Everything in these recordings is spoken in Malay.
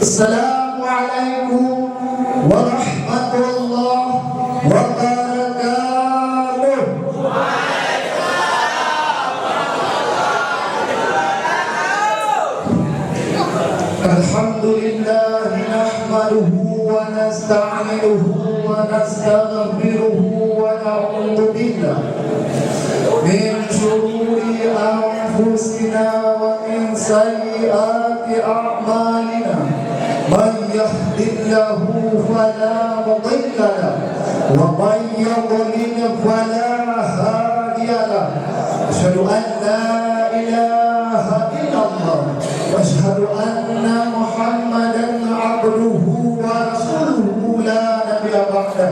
Assalamualaikum warahmatullahi wabarakatuh. Alhamdulillah nahmaduhu wa nasta'inuhu wa nastaghfiruhu wa na'udzu billahi min shururi anfusina wa min sayyiati a'malina. من يهد الله فلا مضل له ومن يضلل فلا هادي له أشهد أن لا إله إلا الله وأشهد أن محمدا عبده ورسوله لا نبي بعده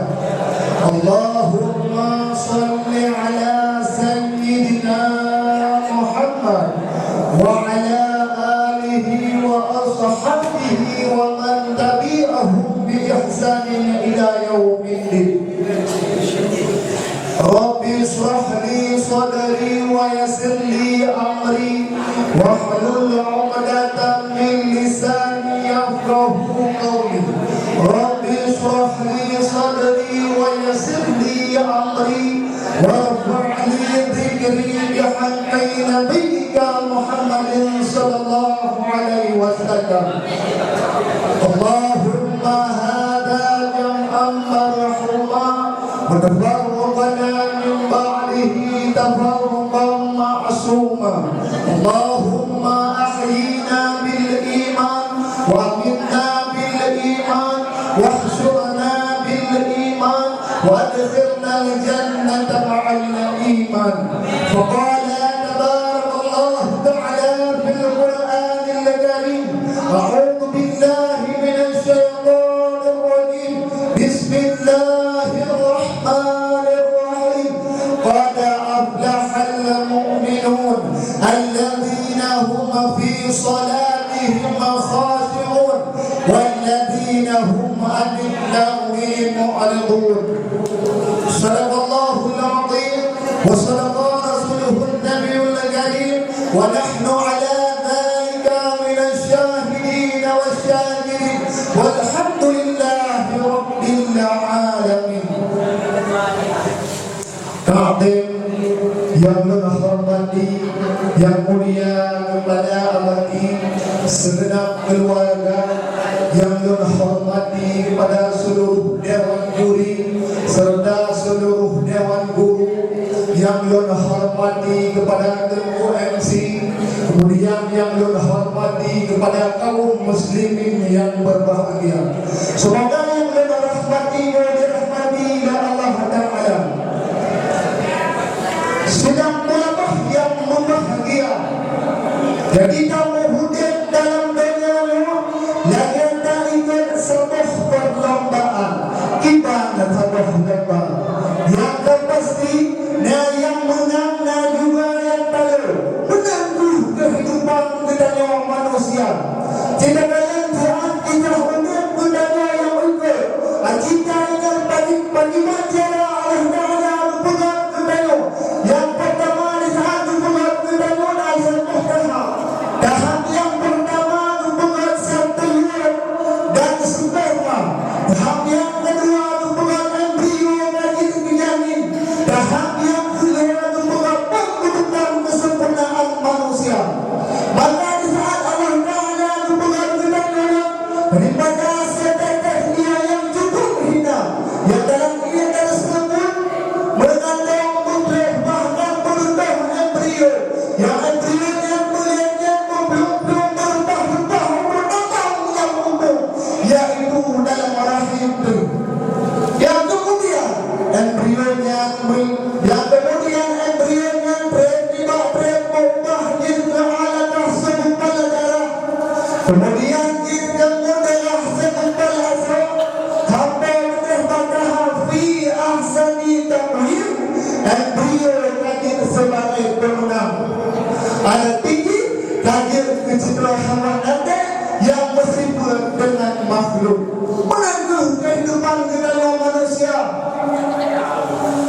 اللهم صل على سيدنا محمد وعلى آله وأصحابه ومن تبعهم بإحسان إلى يوم الدين. رب اشرح لي صدري ويسر لي أمري واحلل عقدة من لساني يفقهوا قولي. رب اشرح لي صدري ويسر لي أمري وارفع لي ذكري بحق نبيك محمد صلى الله عليه وسلم. اللهم هذا جمعا مرحوما وتفرقنا من بعده تفرقا معصوما. اللهم أحينا بالإيمان وأمتنا بالإيمان واحشرنا بالإيمان وأدخلنا الجنة مع الإيمان. فقال تبارك الله تعالى في القرآن الكريم أعوذ بالله من الشيطان الرجيم بسم الله الرحمن الرحيم قد أفلح المؤمنون الذين هم في صلاتهم خاشعون والذين هم عن اللغو معرضون. صدق الله العظيم وصدق رسوله النبي الكريم ونحن على ذلك من الشاهدين والشاكرين والحمد لله رب العالمين. Ta'zim yang menghormati, yang mulia kepada abadi segenap keluarga, yang menghormati kepada seluruh dewan juri serta seluruh dewan guru, yang menghormati kepada ketua MC, kemudian yang menghormati kepada kaum muslimin yang berbahagia. Semoga yang dirahmati dan dirahmati Allah Ta'ala sedang melapah yang membahagia. Jadi kamu hidup dalam dunia layan tak ikut sebuah perlombaan kita nak tabuh lomba yang pasti nah yang menang nah juga yang tahu menanggu kehidupan kita manusia. Tidak kalian saat kita hidup dunia yang ikut kita yang paling macam Allah Ta'ala berpegang kepada yang pertama di saat berpegang kepada Aisyah Muhtarah. Tahap yang pertama berpegang santuyur dan sempurna. Tahap yang kedua berpegang embrio bagi kejanin. Tahap yang kedua berpegang pembentukan kesempurnaan manusia. Maka di saat Allah Ta'ala berpegang kepada daripada setetesnya yang cukup hina yang dalam ini tersebut mengandung butir bahkan berubah embrio yang embrio yang melihatnya belum berubah yang umum yaitu dalam rahim itu. Yang kemudian embrio yang berubah jika alat tersebut pada darah. Kemudian jika mudah sebutkan asal sampai berbatah fi ahsani tamhid embrio kadir sebagai pemenang. Ada tinggi kadir kecipratan anda yang meskipun dengan makhluk menangguh kehidupan kita manusia.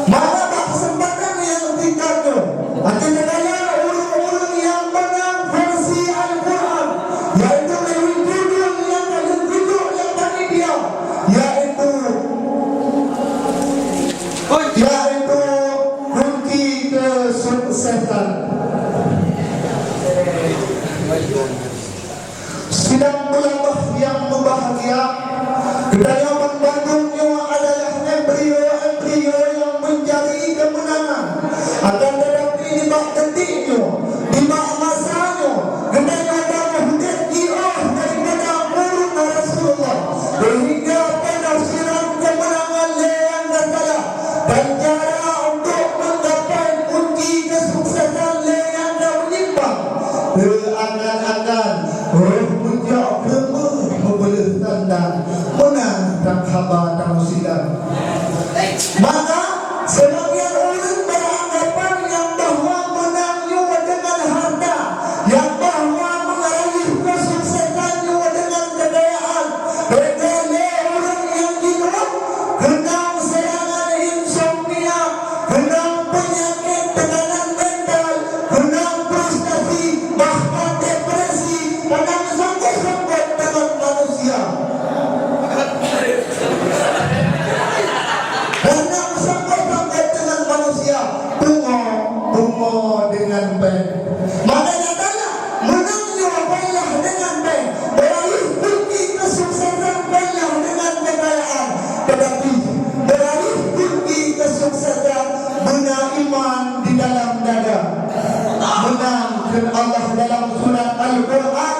Mana tak kesempatan yang tinggalnya. Artinya ulun-ulun yang menang versi Al-Quran yaitu kesuksesan. Sidang ulama yang berbahagia, kedaya Bandungnya adalah embrio yang mencari kemenangan. Akan tetapi di bak detiknya, di bak masanya, kedaya dana hujan jiah daripada murid Rasulullah, sehingga penafsiran kemenangan yang salah dan cara untuk menggapai kunci kesuksesan yang menyimpang. Angan-angan roh puncak kemah membelah tandang menang tak khabar tak silam. Maka sebagian orang beranggapan yang bahawa menangnya dengan harta, yang bahawa meraih kesuksesannya dengan kekayaan. Mereka orang yang hidup kena serangan insomnia, kena penyakit tekanan mental, kena frustasi, bahkan depresi, kena sangkut-sangkut dengan manusia. Karena sangkut-sangkut dengan manusia, bunga dengan baik. Makanya adalah menangnya baiklah dengan baik, meraih kunci kesuksesan baiklah dengan kekayaan. Tetapi meraih kunci kesuksesan benar iman di dalam dada. Menangkan Allah dalam surat Al-Quran,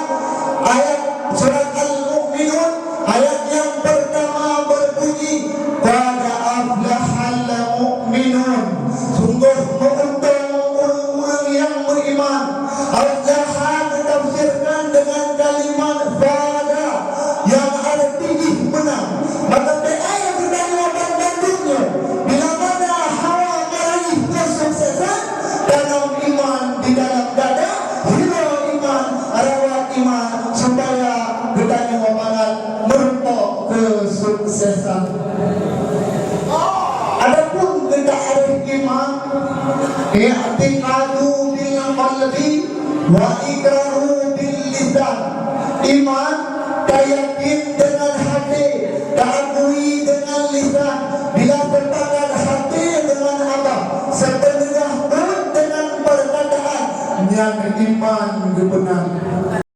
ayat surat Al-Mu'minun, ayat yang pertama berbunyi, qad aflahal mu'minun. Sungguh beruntung orang-orang yang beriman. Aflaha ditafsirkan dengan kalimat fada yang artinya menang. Maka ayat bertanya Bandungnya, bila mana hawa meraih kesuksesan dalam iman di dalam dada, hira iman, rawat iman, supaya bertanya wabangan merupakan kesuksesan. Adapun kita arif iman, i'tiqadu bil qalbi wa iqraru bil lisan. Iman yakin dengan hati, diakui dengan lisan. Bila bertangan hati dengan Allah, setengah pun dengan perkataan yang iman benar.